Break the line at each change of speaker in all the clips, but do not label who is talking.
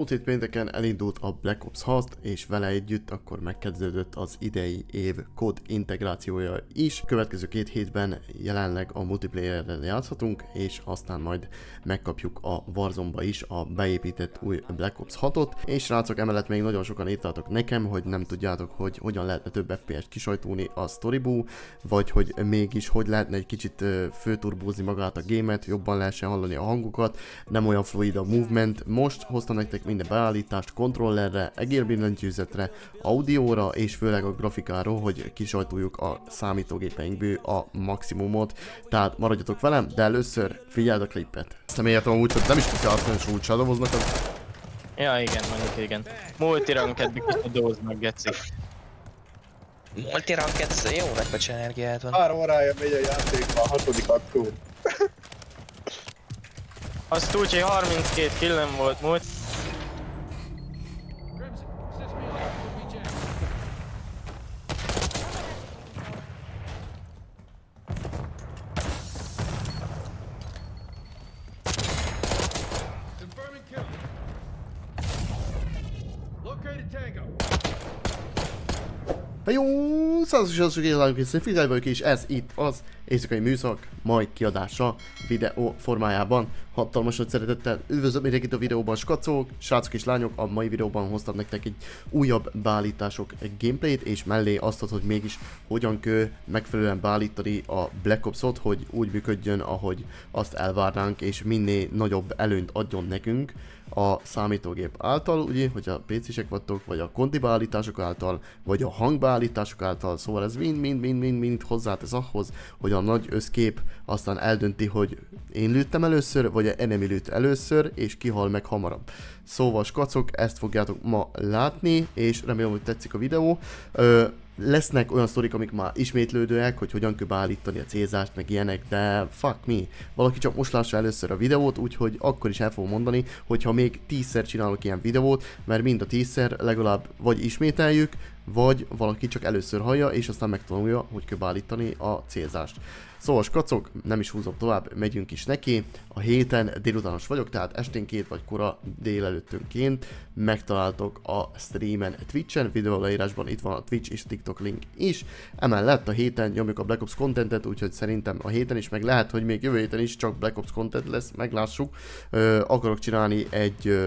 Múlt hét pénteken elindult a Black Ops 6, és vele együtt akkor megkezdődött az idei év kód integrációja is. Következő 2 hétben jelenleg a multiplayerrel játszhatunk, és aztán majd megkapjuk a Warzone-ba is a beépített új Black Ops 6-ot. És srácok, emellett még nagyon sokan írtátok nekem, hogy nem tudjátok, hogy hogyan lehetne több FPS-t kisajtolni a Storybu, vagy hogy mégis hogy lehetne egy kicsit főturbózni magát a gémet, jobban lehessen hallani a hangokat, nem olyan fluid a movement. Most hoztam nektek minden beállítást kontrollerre, egérbillentyűzetre, audióra és főleg a grafikáról, hogy kisajtoljuk a számítógépeinkből a maximumot. Tehát maradjatok velem, de először figyeld a klippet. Ezt értem úgy, hogy nem is tudja azt, hogy úgy shadowoznak.
Ja, igen, mondjuk igen. Multirankedbe kicsit dóznak, geci.
Multiranked, jó nagy becs energiád van.
3 órája megy a játékban, a 6. akkó.
Azt úgy, hogy 32 killem volt múlt.
Confirming kill. Located Tango.
Jó, százasok és figyelj vagyok, és ez itt az éjszakai műszak mai kiadása videó formájában. Hatalmas nagy szeretettel üdvözlök mindenkit a videóban, skacok, srácok és lányok. A mai videóban hoztam nektek egy újabb beállítások gameplayt, és mellé azt, hogy mégis hogyan kell megfelelően beállítani a Black Ops-ot, hogy úgy működjön, ahogy azt elvárnánk, és minél nagyobb előnyt adjon nekünk a számítógép által, ugye, hogy a PC-sek vagytok, vagy a konti beállítások által, vagy a hangbeállítások által, szóval ez mind hozzátesz ahhoz, hogy a nagy összkép aztán eldönti, hogy én lőttem először, vagy a enemy lőtt először, és kihal meg hamarabb. Szóval skacok, ezt fogjátok ma látni, és remélem, hogy tetszik a videó. Lesznek olyan sztorik, amik már ismétlődőek, hogy hogyan kell beállítani a célzást, meg ilyenek, de fuck me. Valaki csak most lássa először a videót, úgyhogy akkor is el fogom mondani, hogyha még 10-szer csinálok ilyen videót, mert mind a 10-szer legalább vagy ismételjük, vagy valaki csak először hallja, és aztán megtanulja, hogy kell beállítani a célzást. Szóval skacok, nem is húzom tovább, megyünk is neki. A héten délutános vagyok, tehát esténként vagy kora délelőttönként megtaláltok a streamen Twitchen, videó leírásban itt van a Twitch és TikTok link is. Emellett a héten nyomjuk a Black Ops contentet, úgyhogy szerintem a héten is, meg lehet, hogy még jövő héten is csak Black Ops content lesz, meglássuk. Akarok csinálni egy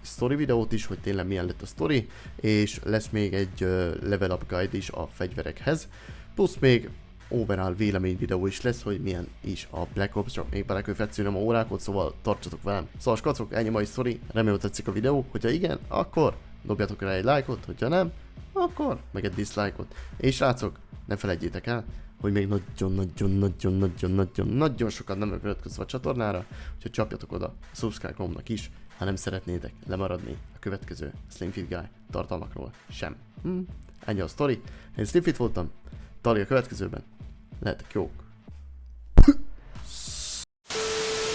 story videót is, hogy tényleg milyen lett a story, és lesz még egy level up guide is a fegyverekhez. Plusz még overall vélemény videó is lesz, hogy milyen is a Black Ops, csak még bele kell fetszülnöm a órákot, szóval tartsatok velem. Szóval skacok, ennyi mai sztori, remélem tetszik a videó, hogyha igen, akkor dobjatok rá egy lájkot, hogyha nem, akkor meg egy dislike-ot. És srácok, ne felejtjétek el, hogy még nagyon sokat nem következve a csatornára, úgyhogy csapjatok oda a subscribe gombnak is, ha nem szeretnétek lemaradni a következő Slimfit Guy tartalmakról sem. Ennyi a sztori, én Slimfit voltam, Tali a következőben. Lehetek jók.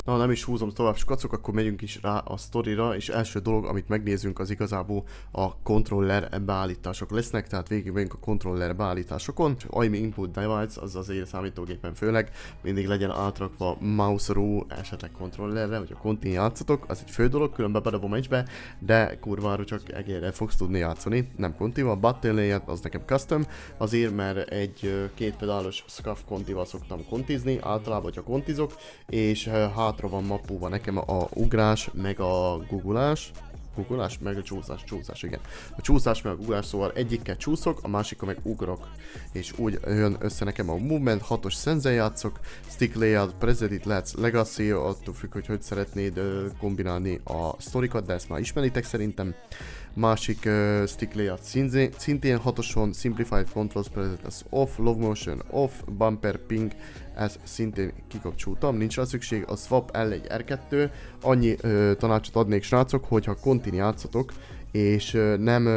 Na, nem is húzom tovább skacok, akkor megyünk is rá a sztorira, és első dolog, amit megnézünk, az igazából a controller beállítások lesznek, tehát végig megyünk a controller beállításokon. AIM Input Device, az azért számítógépen főleg, mindig legyen átrakva mouse-ról, esetleg controllerre, hogy a kontin játszatok, az egy fő dolog, különben bedobom egybe, de kurvára csak egérrel fogsz tudni játszani, nem kontival. Button az nekem custom, azért, mert egy két pedálos scuff kontival szoktam kontizni, általában, hogyha kontizok, és hátra van mappóva nekem a ugrás, meg a guggulás, meg a csúszás, igen. A csúszás, meg a guggulás, szóval egyikkel csúszok, a másikkal meg ugrok. És úgy jön össze nekem a movement, 6-os szenzen játszok, stick layout, preset, let's legacy, attól függ, hogy szeretnéd kombinálni a sztorikat, de ezt már ismeritek szerintem. Másik stick layout szintén 6-oson, simplified controls, preset az off, low motion off, bumper ping, ez szintén kikapcsoltam, nincs rá szükség, a swap L1 R2, annyi tanácsot adnék srácok, hogyha kontin játszatok, és nem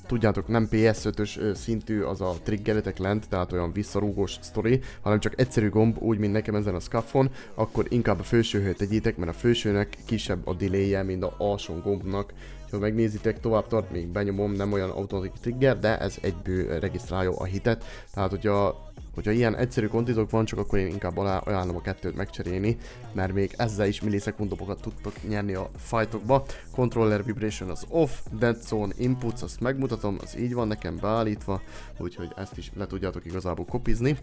tudjátok, nem PS5-ös szintű az a triggeretek lent, tehát olyan visszarúgós sztori, hanem csak egyszerű gomb, úgy, mint nekem ezen a scuffon, akkor inkább a felsőhöt tegyétek, mert a felsőnek kisebb a delay-je, mint a alsó gombnak. Ha megnézitek, tovább tart, még benyomom, nem olyan automatikus trigger, de ez egyből regisztrálja a hitet, tehát hogyha Hogyha ilyen egyszerű kontitok van, csak akkor én inkább ajánlom a kettőt megcserélni, mert még ezzel is millisekundokat tudtok nyerni a fightokba. Controller vibration az off, dead zone inputs, azt megmutatom, az így van nekem beállítva, úgyhogy ezt is le tudjátok igazából kopizni.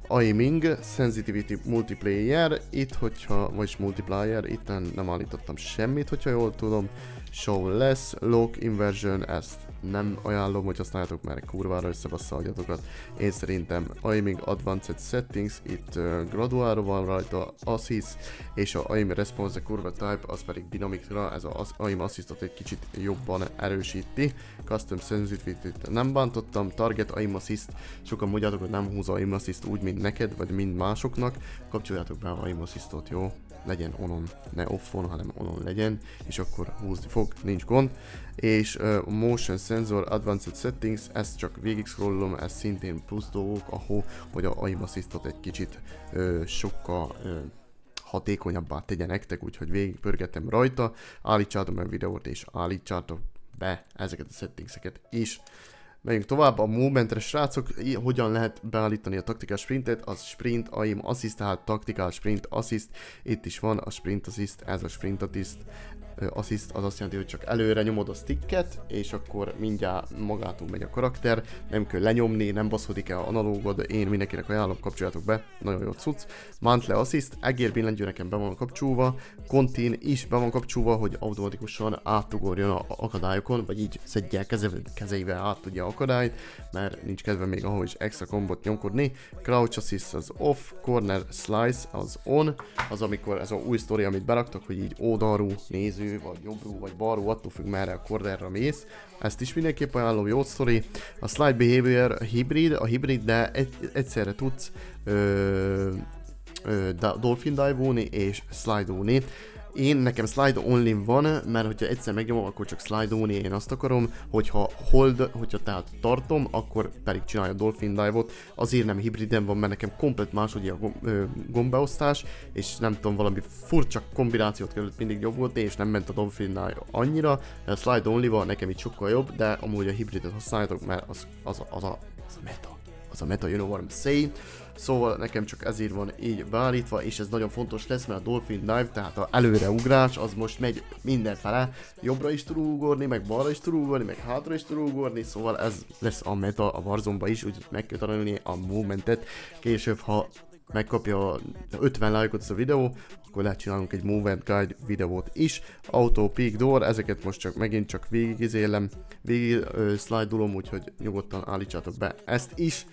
Aiming, sensitivity multiplayer, itt hogyha, vagyis multiplier, itt nem állítottam semmit, hogyha jól tudom. Show less, lock inversion, ezt nem ajánlom, hogy használjátok, mert kurvára összebassza agyatokat. Én szerintem aiming advanced settings, itt graduálra van rajta, assist, és a aim response kurva type, az pedig dinamikra, ez az aim assistot egy kicsit jobban erősíti. Custom sensitivity-t nem bántottam, target aim assist, sokan mondjátok, hogy nem húz aim assist úgy, mint neked, vagy mind másoknak. Kapcsoljátok be a aim assistot, jó? Legyen onon, ne offon, hanem onon legyen, és akkor húzni fog, nincs gond. És motion sensor advanced settings, ezt csak végig scrollom, ez szintén plusz dolgok, ahol hogy a aim assistot egy kicsit sokkal hatékonyabbá tegye nektek, úgyhogy végig pörgetem rajta, állítsátok meg a videót és állítsátok be ezeket a settingseket is. Megyünk tovább a movementre, srácok, hogyan lehet beállítani a taktikál sprintet, az sprint aim assist, tehát taktikál sprint assist, itt is van a sprint assist, ez a sprint assist, az azt jelenti, hogy csak előre nyomod a sticket, és akkor mindjárt magától megy a karakter, nem kell lenyomni, nem baszódik el analógod, én mindenkinek ajánlom, kapcsoljátok be, nagyon jó cucc. Mantle assist, egérbillentyű nekem be van kapcsolva, contin is be van kapcsolva, hogy automatikusan átugorjon a akadályokon, vagy így szedje el kezeivel át tudja akadályt, mert nincs kedve még ahol is extra kombot nyomkodni. Crouch assist az off, corner slice az on, az amikor ez a új sztori, amit beraktak, hogy így oldalról néző, vagy jobbról, vagy balról, attól függ merre a cornerra mész. Ezt is mindenképp ajánlom, jó sztori. A slide behavior a hibrid, de egyszerre tudsz dolphin dive-olni és slide-olni. Nekem slide only van, mert hogyha egyszer megnyomom, akkor csak slide only, én azt akarom, hogyha tehát tartom, akkor pedig csinálja a dolphin dive-ot. Azért nem hibriden van, mert nekem komplet máshogy a gombbeosztás, és nem tudom, valami furcsa kombinációt kellett mindig nyomkodni, és nem ment a dolphin dive annyira. A slide only van nekem itt sokkal jobb, de amúgy a hibridet használjátok, mert az a meta. Az a meta, you know what I'm saying. Szóval nekem csak ezért van így beállítva, és ez nagyon fontos lesz, mert a Dolphin Dive, tehát a előreugrás, az most megy mindenfele. Jobbra is tud ugorni, meg balra is tud ugorni, meg hátra is tud ugorni, szóval ez lesz a meta a Warzone-ba is, úgyhogy meg kell tanulni a movementet. Később, ha megkapja 50 lájkot ez a videó, akkor lehet csinálunk egy movement guide videót is. Auto peak door, ezeket most csak megint csak végigizélem, végig slide-olom, úgyhogy nyugodtan állítsátok be ezt is.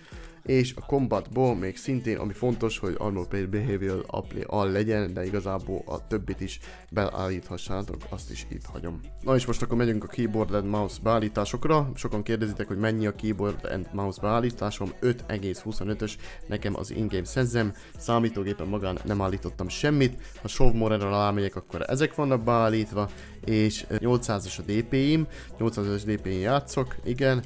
És a combatból még szintén, ami fontos, hogy Armor Player Behavior apply all legyen, de igazából a többit is beállíthassátok, azt is itt hagyom. Na és most akkor megyünk a Keyboard and Mouse beállításokra. Sokan kérdezitek, hogy mennyi a Keyboard and Mouse beállításom, 5,25-ös nekem az in-game szentzem, számítógépen magán nem állítottam semmit, ha Show More-ra rámegyek, akkor ezek vannak beállítva, és 800-as a DP-im, 800-as DP-in játszok, igen.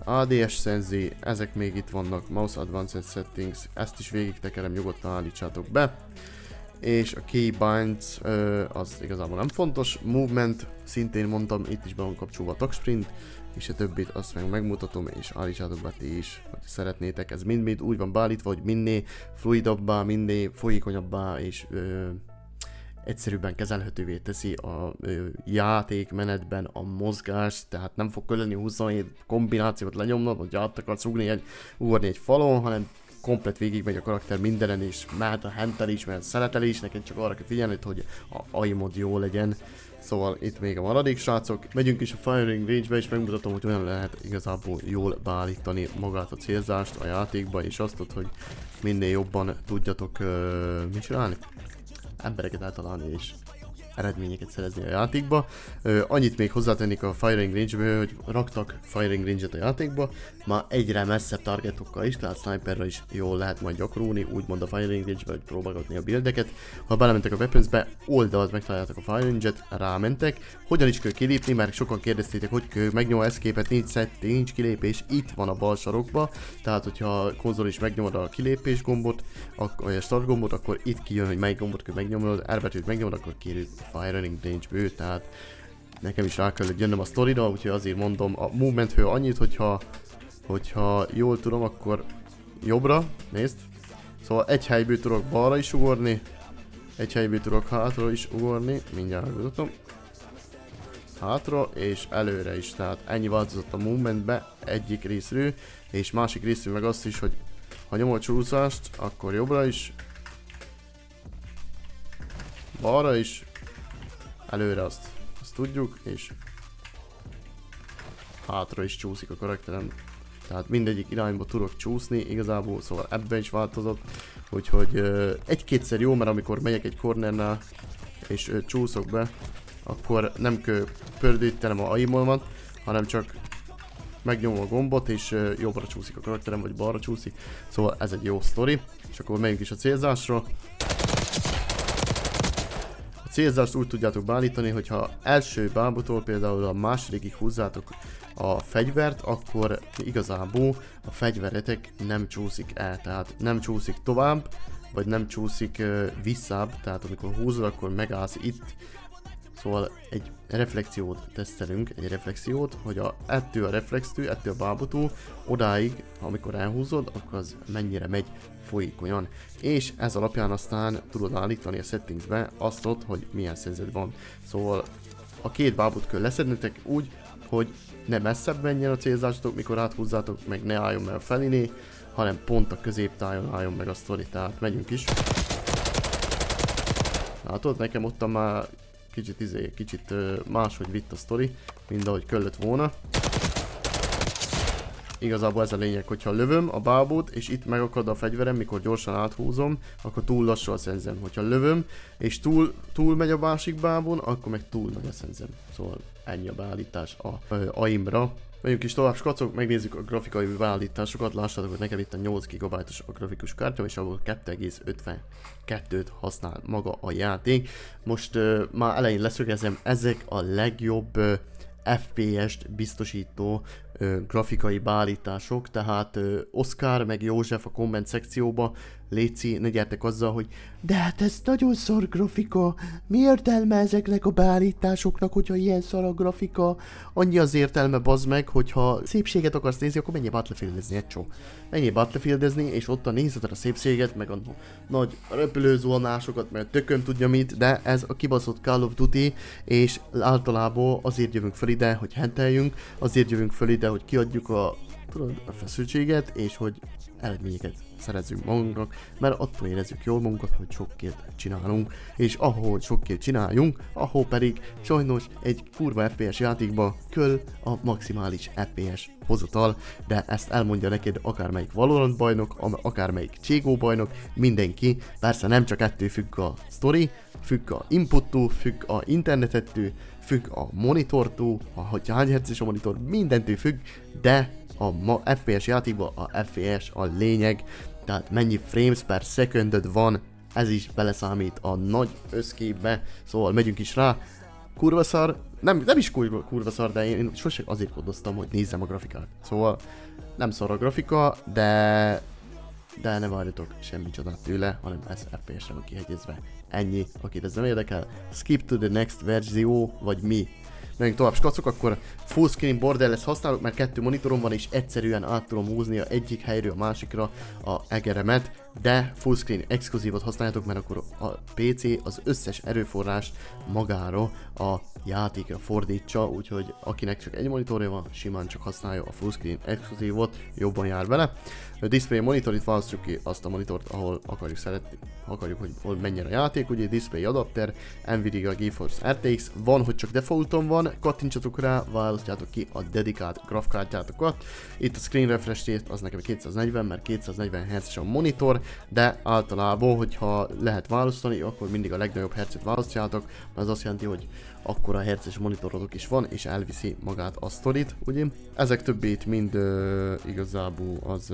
ADS Sensi, ezek még itt vannak, Mouse Advanced Settings, ezt is végig tekerem, nyugodtan állítsátok be. És a Keybinds, az igazából nem fontos, Movement, szintén mondtam, itt is be van kapcsolva a Tag Sprint, és a többit azt meg megmutatom, és állítsátok be ti is, hogy szeretnétek, ez mind úgy van beállítva, hogy minél fluidabbá, minél folyékonyabbá, és egyszerűbben kezelhetővé teszi a játékmenetben a mozgást, tehát nem fog kelleni 27 kombinációt lenyomnod, hogy át akarsz ugorni egy falon, hanem komplet végig megy a karakter mindenen, és mehet a hentel is, mehet a szeletel is, neked csak arra kell figyelni, hogy a aimod jó legyen. Szóval itt még a maradék, srácok. Megyünk is a firing range-be, és megmutatom, hogy olyan lehet igazából jól beállítani magát a célzást a játékba, és azt, hogy minél jobban tudjatok mit csinálni? Embereket eltalálni és eredményeket szerezni a játékba. Annyit még hozzátennék a firing range-ből, hogy raktak firing range-et a játékba, már egyre messzebb targetokkal is, tehát sniperra is jól lehet majd gyakorolni, úgymond a firing range-be, hogy próbálgatni a buildeket. Ha belementek a weapons-be, oldalt megtaláljátok a firing range-et, rámentek. Hogyan is kell kilépni, mert sokan kérdeztétek, hogy kell megnyom a escape-et, nincs kilépés, itt van a bal sarokba, tehát hogyha a konzol is megnyomod a kilépés gombot, vagy a start gombot, akkor itt kijön, hogy melyik gombot kell megnyomnod, R-betűt megnyomod, akkor kérjük firing range-ből, tehát nekem is rá kellett jönnöm a sztorira, úgyhogy azért mondom a movement-hő annyit, hogyha jól tudom, akkor jobbra, nézd. Szóval egy helyből tudok balra is ugorni, egy helyből tudok hátra is ugorni, mindjárt megmutatom. Hátra és előre is, tehát ennyi változott a movementbe egyik részről, és másik részről meg azt is, hogy ha nyom a csúszást, akkor jobbra is, balra is, előre azt tudjuk, és hátra is csúszik a karakterem. Tehát mindegyik irányba tudok csúszni igazából, szóval ebben is változott. Úgyhogy egy-kétszer jó, mert amikor megyek egy cornernál és csúszok be, akkor nem kell pördítenem a aimolmat, hanem csak megnyomom a gombot és jobbra csúszik a karakterem, vagy balra csúszik. Szóval ez egy jó sztori. És akkor megyünk is a célzásra. A célzást úgy tudjátok beállítani, hogyha első bábutól például a másodikig húzzátok a fegyvert, akkor igazából a fegyveretek nem csúszik el, tehát nem csúszik tovább, vagy nem csúszik visszább, tehát amikor húzod, akkor megállsz itt. Szóval egy reflexiót tesztelünk, egy reflexiót, hogy ettől a reflextől, ettől a bábutól, odáig, amikor elhúzod, akkor az mennyire megy folyékonyan. És ez alapján aztán tudod állítani a settingsbe azt ott, hogy milyen szenzed van. Szóval a két bábut kell leszednetek úgy, hogy ne messzebb menjen a célzásotok, mikor áthúzzátok, meg ne álljon meg a feliné, hanem pont a középtájon álljon meg a sztori. Tehát megyünk is. Látod, nekem ott már kicsit máshogy vitt a sztori, mint ahogy kellett volna. Igazából ez a lényeg, hogyha lövöm a bábút, és itt megakad a fegyverem, mikor gyorsan áthúzom, akkor túl lassú a szenzem. Hogyha lövöm, és túl megy a másik bábon, akkor meg túl nagy a szenzem. Szóval ennyi a beállítás a aimra. Megyünk is tovább, skacok, megnézzük a grafikai beállításokat. Lássátok, hogy nekem itt a 8 GB-os a grafikus kártya, és abból 2,52-t használ maga a játék. Most már elején leszögezem, ezek a legjobb FPS-t biztosító grafikai beállítások, tehát Oszkár meg József a komment szekcióba, léci, ne gyertek azzal, hogy de hát ez nagyon szar grafika, mi értelme ezeknek a beállításoknak, hogyha ilyen szar a grafika, annyi az értelme, bazd meg, hogyha szépséget akarsz nézni, akkor menjél Battlefieldezni, egy csó. Menjél Battlefieldezni, és ott a nézheted a szépséget, meg a nagy repülőzuhanásokat, meg a tököm tudja mit, de ez a kibaszott Call of Duty, és általában azért jövünk föl ide, hogy henteljünk, azért jövünk föl ide, hogy kiadjuk a feszültséget, és hogy eredményeket szerezzünk magunknak, mert attól érezzük jól magunkat, hogy sok killt csinálunk, és ahol sok killt csináljunk, ahol pedig sajnos egy kurva FPS játékba kell a maximális FPS hozatal, de ezt elmondja neked akármelyik Valorant bajnok, akármelyik Cségó bajnok, mindenki, persze nem csak ettől függ a sztori, függ a inputtól, függ a internetettől, függ a monitortól, hogy hány hertzes a monitor, mindentől függ, de a FPS játékban a FPS a lényeg, tehát mennyi frames per seconded van, ez is beleszámít a nagy összképbe, szóval megyünk is rá. Kurva szar, nem is kurva szar, de én sosem azért kodoztam, hogy nézzem a grafikát. Szóval nem szar a grafika, de ne várjatok semmi csodát tőle, hanem ez FPS-re van kihegyezve. Ennyi, akit ez nem érdekel, skip to the next verzió, vagy mi. Megyünk tovább, skacok, akkor fullscreen borderless használok, mert 2 monitorom van, és egyszerűen át tudom húzni a egyik helyről a másikra a egeremet, de fullscreen exkluzívot használjátok, mert akkor a PC az összes erőforrást magára a játékra fordítsa, úgyhogy akinek csak egy monitorja van, simán csak használja a fullscreen exkluzívot, jobban jár vele. A display monitor, itt választjuk ki azt a monitort, ahol akarjuk, hogy hol menjen a játék, ugye display adapter, Nvidia GeForce RTX, van, hogy csak defaulton van, kattintsatok rá, választjátok ki a dedikált grafkártyátokat. Itt a screen refresh rate az nekem 240, mert 240 Hz a monitor, de általában, hogyha lehet választani, akkor mindig a legnagyobb hercet választjátok, mert az azt jelenti, hogy akkor a herces monitorotok is van, és elviszi magát a sztorit, ugye? Ezek többét mind igazából az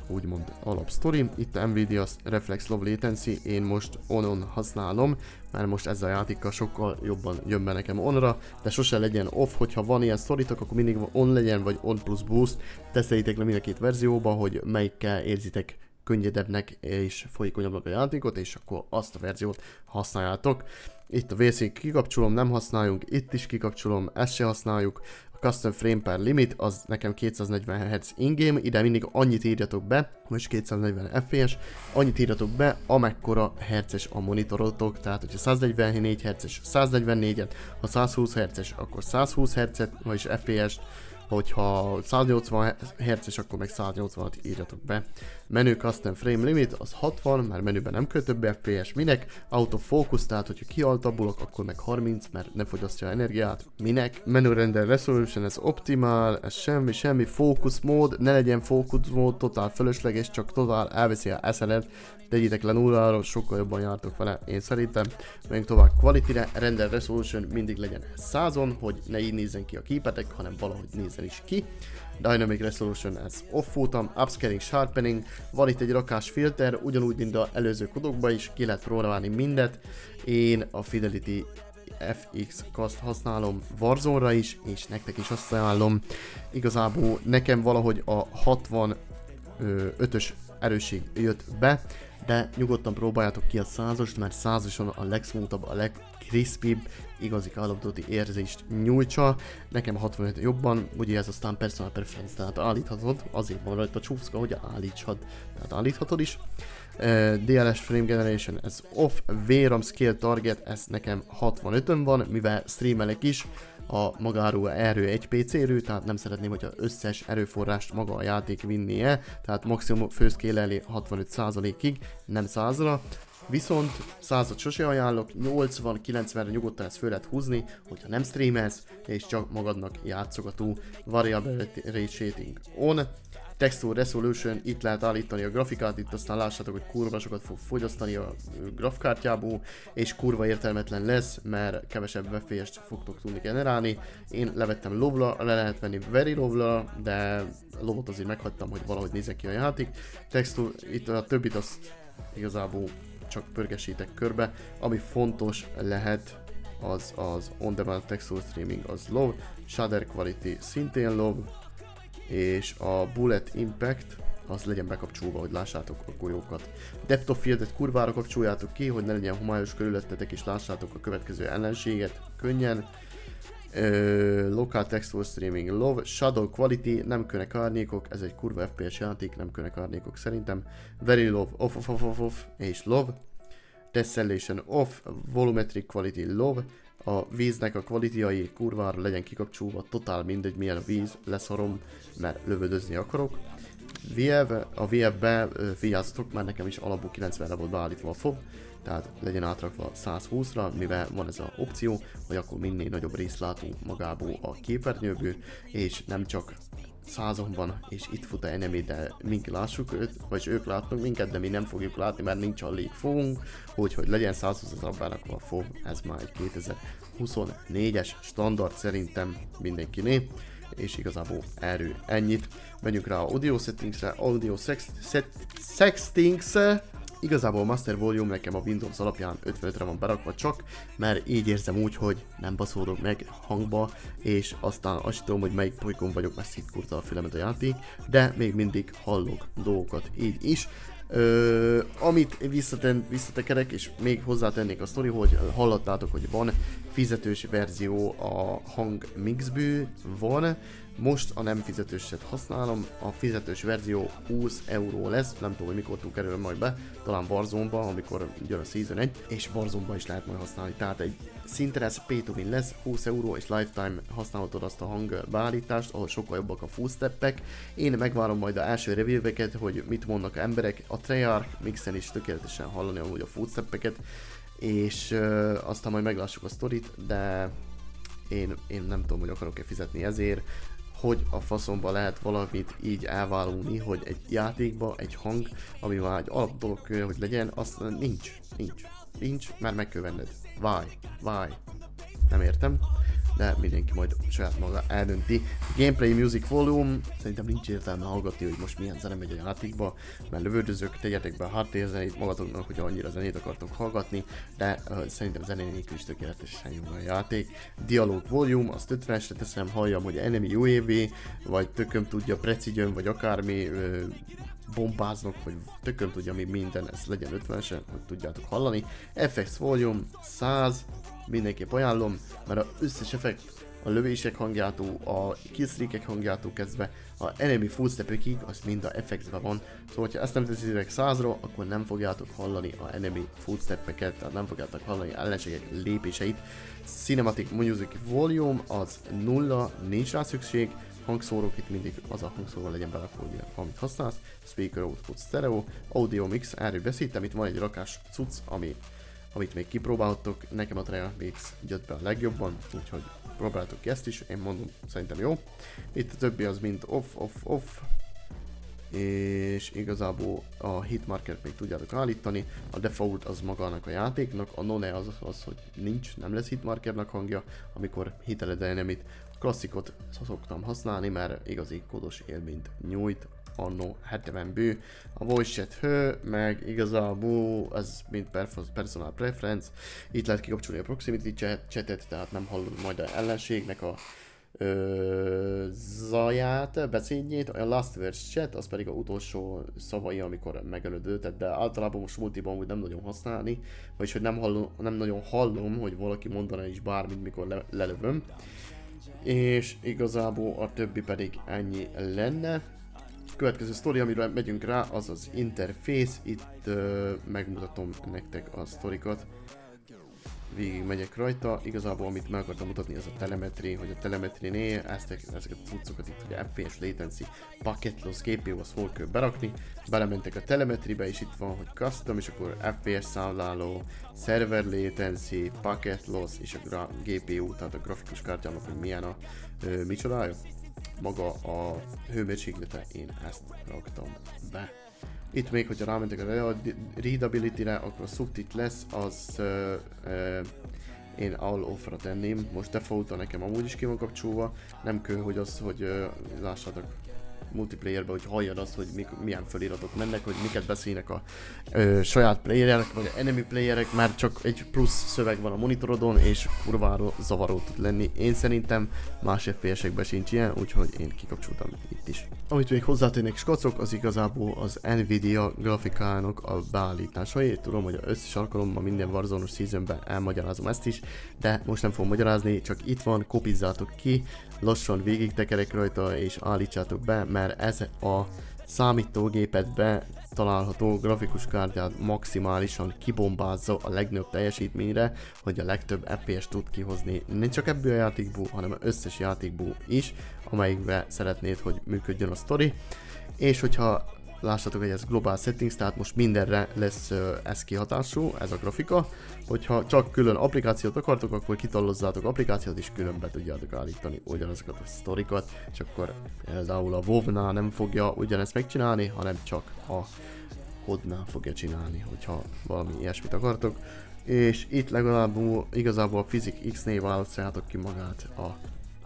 úgymond alapsztori. Itt a Nvidia Reflex Low Latency, én most on használom, mert most ezzel a játékkal sokkal jobban jön be nekem onra, de sose legyen off, hogyha van ilyen sztoritok, akkor mindig on legyen, vagy on plus boost. Teszteljétek le mind a két verzióba, hogy melyikkel érzitek könnyedebbnek és folyékonyabbnak a játékot, és akkor azt a verziót használjátok. Itt a VSync kikapcsolom, nem használjunk, itt is kikapcsolom, ezt se használjuk. A custom frame per limit, az nekem 240 Hz in-game, ide mindig annyit írjatok be, most 240 FPS, annyit írjatok be, amekkora herces a monitorotok, tehát hogyha 144 Hz-es, 144-et, ha 120 Hz-es, akkor 120 Hz-et, vagyis FPS-t, hogyha 180 Hz-es, akkor meg 180-at írjatok be. Menü custom frame limit, az 60, mert menüben nem kell több FPS, minek? Autofocus, tehát hogyha kialtabbulok, akkor meg 30, mert nem fogyasztja energiát, minek? Menü render resolution, ez optimál, ez semmi, focus mód, ne legyen focus mód, totál fölösleges, csak totál elveszi a SLR-t, tegyétek le nullára, sokkal jobban jártok vele, én szerintem. Menjünk tovább quality-re, render resolution mindig legyen 100-on, hogy ne így nézzen ki a képetek, hanem valahogy nézzen is ki. Dynamic resolution, ez off voltam, upscaling, sharpening, van itt egy rakás filter, ugyanúgy, mint az előző kodokban is, ki lehet próbálni mindet. Én a Fidelity FX Cast használom Warzone-ra is, és nektek is azt ajánlom. Igazából nekem valahogy a 65-ös erősség jött be, de nyugodtan próbáljátok ki a 100-ost, mert 100-oson a legsmootabb, a legcrispibb, igazi Call of Duty érzést nyújtsa. Nekem 65 jobban, ugye ez aztán personal preference, tehát állíthatod, azért van rajta a csúszka, hogy állítsad, tehát állíthatod is. DLS Frame Generation, ez off, VRAM Scale Target, ez nekem 65-ön van, mivel streamelek is, a magáról erő egy PC-ről, tehát nem szeretném, hogy az összes erőforrást maga a játék vinnie, tehát maximum főszkéleli 65%-ig, nem 100-ra. Viszont 100-at sose ajánlok, 80-90-re nyugodtan ezt föl lehet húzni, hogyha nem streamelsz, és csak magadnak játszogató. Variable Rate Shading on. Texture Resolution, itt lehet állítani a grafikát, itt aztán lássátok, hogy kurva sokat fog fogyasztani a grafkártyából, és kurva értelmetlen lesz, mert kevesebb FPS-t fogtok tudni generálni. Én levettem lovra, le lehet venni very lovra, de lovot azért meghagytam, hogy valahogy nézzen ki a játék. Texture, itt a többit azt igazából csak pörgesítek körbe, ami fontos lehet, az on-demand texture streaming az low, shader quality szintén low, és a bullet impact az legyen bekapcsolva, hogy lássátok a golyókat. Depth of fieldet kurvára kapcsoljátok ki, hogy ne legyen homályos körülöttetek, és lássátok a következő ellenséget könnyen. Local texture streaming low, shadow quality, nem könnek árnyékok, ez egy kurva FPS játék, nem könnek árnyékok szerintem. Very low, off, és low. Tessellation off, volumetric quality low, a víznek a quality-ai kurvára legyen kikapcsolva, totál mindegy milyen a víz, leszarom, mert lövöldözni akarok. A VF-be vigyázzatok, mert nekem is alapból 90-re volt beállítva a FOV, tehát legyen átrakva 120-ra, mivel van ez az opció, hogy akkor minél nagyobb részt látunk magából a képernyőből, és nem csak 100-on van, és itt fut a enemy, de mink lássuk őt, vagy ők látnak minket, de mi nem fogjuk látni, mert nincs a légfogunk, úgyhogy legyen 120-ra berakva a FOV, ez már egy 2024-es standard szerintem mindenkiné, és igazából erről ennyit. Menjünk rá a audio settingsre, audio settings. Igazából Master Volume nekem a Windows alapján 55-re van berakva csak, mert így érzem úgy, hogy nem baszódok meg hangba, és aztán azt tudom, hogy melyik bolygón vagyok, mert szétkurta a fülemet a játék, de még mindig hallok dolgokat így is. Amit visszatekerek, és még hozzátennék a sztori, hogy hallottátok, hogy van fizetős verzió a hangmixből, van. Most a nem fizetőset használom, a fizetős verzió 20 euró lesz, nem tudom, hogy mikor kerül majd be, talán Warzone-ba, amikor jön a Season 1, és Warzone-ba is lehet majd használni, tehát egy szinten ez pay to win lesz, 20 euró és lifetime használhatod azt a hangbeállítást, ahol sokkal jobbak a full steppek. Én megvárom majd a első review-eket, hogy mit mondnak emberek, a Treyarch mixen is tökéletesen hallani amúgy a full steppeket, és aztán majd meglássuk a sztorit, de én nem tudom, hogy akarok-e fizetni ezért, hogy a faszomba lehet valamit így elválulni, hogy egy játékba egy hang, ami már egy alap dolog kell, hogy legyen, azt nincs, mert meg kell venned. Why? Nem értem, de mindenki majd saját maga eldönti. Gameplay Music Volume, szerintem nincs értelme hallgatni, hogy most milyen zene megy a játékba, mert lövöldözök, tegyetek be a háttérzenét magatoknak, hogy annyira zenét akartok hallgatni, de szerintem zenén nélkül is tökéletesen jó a játék. Dialog Volume, azt 50-esre teszem, halljam, hogy enemy UAV, vagy tököm tudja, precision, vagy akármi, bombáznak, vagy tököm tudja, mi minden, ez legyen 50-esen, hogy tudjátok hallani. FX Volume 100, mindenképp ajánlom, mert az összes effekt a lövések hangjától, a killstreakek hangjától kezdve, a enemy footstepekig, az mind a FX-ben van. Szóval, ha ezt nem teszitek 100-ra, akkor nem fogjátok hallani a enemy footstepeket, tehát nem fogjátok hallani ellenségek lépéseit. Cinematic Music Volume az 0, nincs rá szükség. Hangszórók, itt mindig az a hangszóró legyen belakó, amit használsz. Speaker output stereo, audio mix, erről beszéltem, itt van egy rakás cucc, amit még kipróbálhattok. Nekem a Trial Mix jött be a legjobban, úgyhogy próbáltok ki ezt is, én mondom, szerintem jó. Itt a többi az mind off, és igazából a hitmarkert még tudjátok állítani. A default az magának a játéknak, a none az, hogy nem lesz hitmarkernak hangja, amikor hiteled enemit. Klasszikot szoktam használni, mert igazi kódos élményt nyújt anno 70-ből. A voice chat meg igazából ez mint personal preference. Itt lehet kikapcsolni a proximity chatet, tehát nem hallod majd a ellenségnek a zaját, beszédjét. A last words chat, az pedig a utolsó szavai, amikor megölöd őt, de általában most multiban úgy nem nagyon használni, vagyis hogy nem nagyon hallom, hogy valaki mondana is bármit, mikor lelövöm. És igazából a többi pedig ennyi lenne. Következő sztori, amiről megyünk rá, az az interface. Itt megmutatom nektek a sztorikat. Végig megyek rajta. Igazából amit meg akartam mutatni, az a telemetri, hogy a telemetrinél ezeket a cuccokat itt, hogy FPS latency, bucket loss, GPU, azt hol kell berakni. Belementek a telemetribe, és itt van, hogy custom, és akkor FPS számláló, server latency, bucket loss, és a GPU, tehát a grafikus kártyának, hogy milyen a micsodája. Maga a hőmérséklete, én ezt raktam be. Itt még, hogyha rámentek a readability-re, akkor a subtit lesz, az én all off-ra tenném. Most default-a nekem amúgy is ki van kapcsolva, nem kell, hogy az, hogy lássátok multiplayerbe, hogy halljad azt, hogy milyen feliratok mennek, hogy miket beszélnek a saját playerek, vagy a enemy playerek, mert csak egy plusz szöveg van a monitorodon, és kurvára zavaró tud lenni. Én szerintem más FPS-ekben sincs ilyen, úgyhogy én kikapcsoltam itt is. Amit még hozzátennék, skacok, az igazából az Nvidia grafikának a beállítása. Én tudom, hogy az összes alkalommal minden Warzone-os seasonben elmagyarázom ezt is, de most nem fogom magyarázni, csak itt van, kopizzátok ki, lassan végig tekerek rajta és állítsátok be, mert ez a számítógépedbe található grafikus kártyát maximálisan kibombázza a legnagyobb teljesítményre, hogy a legtöbb FPS tud kihozni, nem csak ebből a játékból, hanem az összes játékból is, amelyikbe szeretnéd, hogy működjön a sztori. És hogyha lássatok, hogy ez global settings, tehát most mindenre lesz ez kihatású, ez a grafika. Hogyha csak külön applikációt akartok, akkor kitallozzátok applikációt, és különbe tudjátok állítani ugyanazokat a sztorikat, és akkor például a WoW-nál nem fogja ugyanezt megcsinálni, hanem csak a COD-nál fogja csinálni, hogyha valami ilyesmit akartok. És itt legalább igazából a Physics X-nél választjátok ki magát a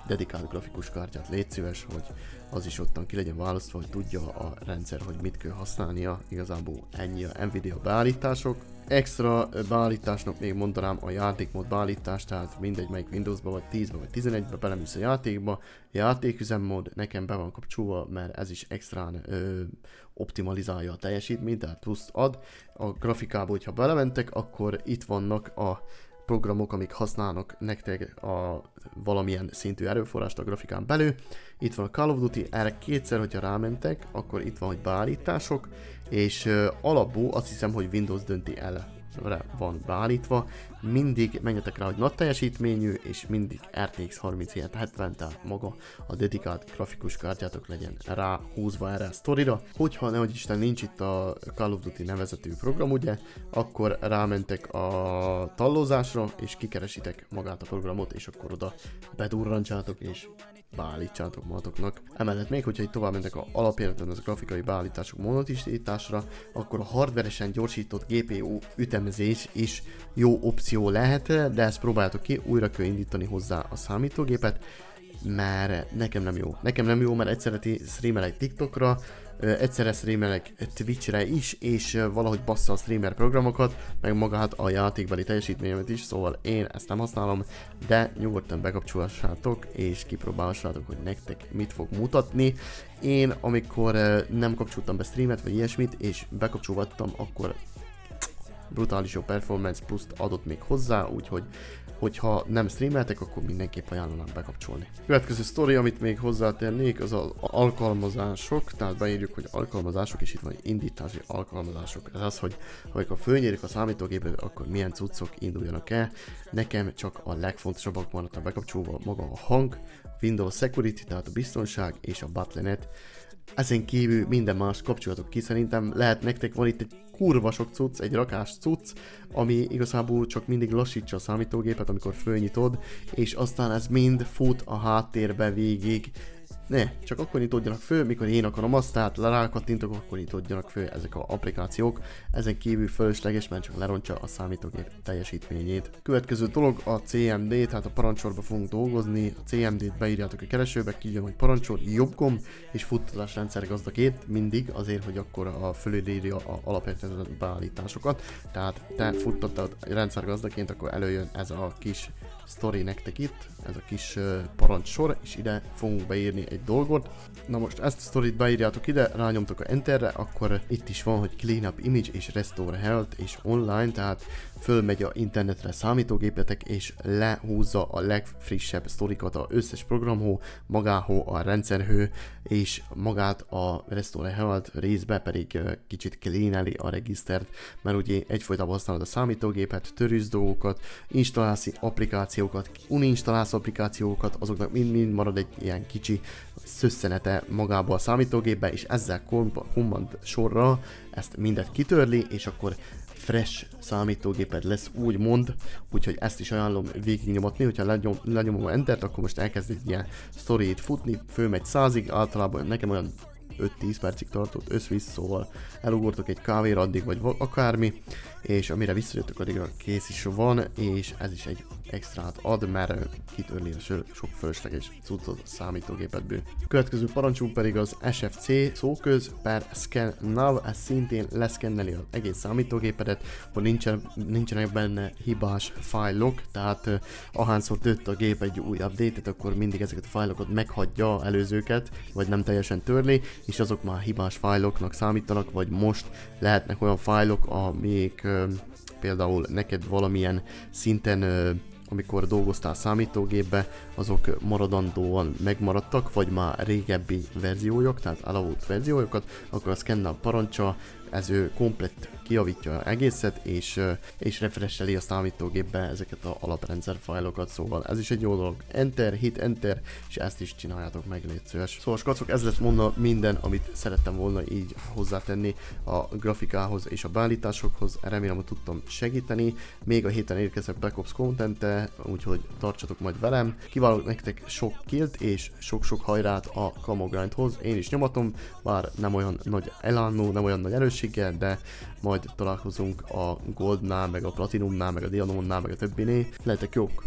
dedikált grafikus kártyát, légy szíves, hogy az is ottan ki legyen választva, hogy tudja a rendszer, hogy mit kell használnia. Igazából ennyi a Nvidia beállítások. Extra beállításnak még mondanám a játékmód beállítás, tehát mindegy melyik Windowsba vagy 10-be vagy 11-be belemész a játékba. A játéküzemmód nekem be van kapcsolva, mert ez is extrán optimalizálja a teljesítményt, tehát pluszt ad. A grafikába, hogyha belementek, akkor itt vannak a programok, amik használnak nektek a valamilyen szintű erőforrást a grafikán belül. Itt van a Call of Duty, erre kétszer, hogyha rámentek, akkor itt van, hogy beállítások, és alapból azt hiszem, hogy Windows dönti el, van beállítva. Mindig menjetek rá, hogy nagy teljesítményű, és mindig RTX 3070, tehát maga a dedikált grafikus kártyátok legyen rá húzva erre a sztorira. Hogyha nehogy Isten nincs itt a Call of Duty nevezetű program, ugye, akkor rámentek a tallózásra, és kikeresitek magát a programot, és akkor oda bedurrancsátok, és beállítsátok magatoknak. Emellett még, hogyha itt tovább mentek a alapjáraton az a grafikai beállítások monotisításra, akkor a hardveresen gyorsított GPU ütemezés is jó opció lehet, de ezt próbáljátok ki, újra kell indítani hozzá a számítógépet, mert nekem nem jó. Nekem nem jó, mert egyszerre streamelek TikTokra, egyszerre streamelek Twitchre is, és valahogy bassza a streamer programokat, meg magát a játékbeli teljesítményemet is, szóval én ezt nem használom, de nyugodtan bekapcsolhassátok, és kipróbálhassátok, hogy nektek mit fog mutatni. Én, amikor nem kapcsoltam be streamet, vagy ilyesmit, és bekapcsolgattam, akkor brutális jó performance pluszt adott még hozzá, úgyhogy hogyha nem streameltek, akkor mindenképp ajánlanám bekapcsolni. Következő sztori, amit még hozzátennék, az az alkalmazások, tehát beírjuk, hogy alkalmazások, és itt van indítási alkalmazások. Ez az, hogy amikor fölnyílik a számítógépet, akkor milyen cuccok induljanak el. Nekem csak a legfontosabbak maradtak bekapcsolva, maga a hang, Windows Security, tehát a biztonság és a Battle.net. Ezen kívül minden más kapcsolatok ki, szerintem lehet nektek van itt egy kurva sok cucc, egy rakás cucc, ami igazából csak mindig lassítsa a számítógépet, amikor fölnyitod, és aztán ez mind fut a háttérbe végig. Ne, csak akkor nyitódjanak föl, mikor én akarom azt, tehát rákattintok, akkor nyitódjanak föl ezek az applikációk. Ezen kívül fölösleges, mert csak lerontja a számítógép teljesítményét. Következő dolog a CMD, tehát a parancsorba fogunk dolgozni. A CMD-t beírjátok a keresőbe, kijön, hogy parancsor, jobb gomb és futtatás rendszergazdakét mindig, azért, hogy akkor a fölülírja a alapvető beállításokat. Tehát te futtattad rendszergazdaként, akkor előjön ez a kis sztori nektek itt, ez a kis parancssor, és ide fogunk beírni egy dolgot. Na most ezt a sztorit beírjátok ide, rányomtok a Enterre, akkor itt is van, hogy Clean Up Image és Restore Health és Online, tehát fölmegy a internetre számítógépetek, és lehúzza a legfrissebb sztorikat az összes programhó, magáhó a rendszerhő, és magát a Restore Health részbe pedig kicsit cleaneli a regisztert, mert ugye egyfolytában használod a számítógépet, törűz dolgokat, installálsz applikációkat, uninstalálsz applikációkat, azoknak mind marad egy ilyen kicsi szösszenete magába a számítógépbe, és ezzel command sorra ezt mindet kitörli, és akkor fresh számítógéped lesz, úgymond, úgyhogy ezt is ajánlom végignyomatni, hogyha lenyomom a Entert, akkor most elkezd egy ilyen sztorit futni, fölmegy 100-ig, általában nekem olyan 5-10 percig tartott összvisz, szóval elugortok egy kávéra addig, vagy akármi, és amire visszajöttök, addigra kész is van, és ez is egy extrát ad, mert kitörli a sok fölösleges cuccot a számítógépedből. Következő parancsunk pedig az SFC szóköz per scan now, ez szintén leszkenneli az egész számítógépedet, hogy nincsenek benne hibás fájlok, tehát ahányszor tört a gép egy új update-et, akkor mindig ezeket a fájlokat meghagyja előzőket, vagy nem teljesen törli, és azok már hibás fájloknak számítanak, vagy most lehetnek olyan fájlok, amik például neked valamilyen szinten amikor dolgoztál számítógépbe, azok maradandóan megmaradtak, vagy már régebbi verziójuk, tehát elavult verziójukat, akkor a scanner parancsa, ez ő komplett kijavítja egészet, és refresheli a számítógépbe ezeket az alaprendszer fájlokat, szóval ez is egy jó dolog. Enter, hit enter, és ezt is csináljátok meg, légy szíves. Szóval skacok, ez lett volna minden, amit szerettem volna így hozzátenni a grafikához és a beállításokhoz. Remélem, hogy tudtam segíteni. Még a héten érkezett Black Ops content-e, úgyhogy tartsatok majd velem. Kívánok nektek sok killt és sok-sok hajrát a Camo Grindhoz. Én is nyomatom, bár nem olyan nagy elánó, nem olyan nagy erősséggel, de majd találkozunk a Goldnál, meg a Platinumnál, meg a Diamondnál, meg a többinél. Lehetek jók!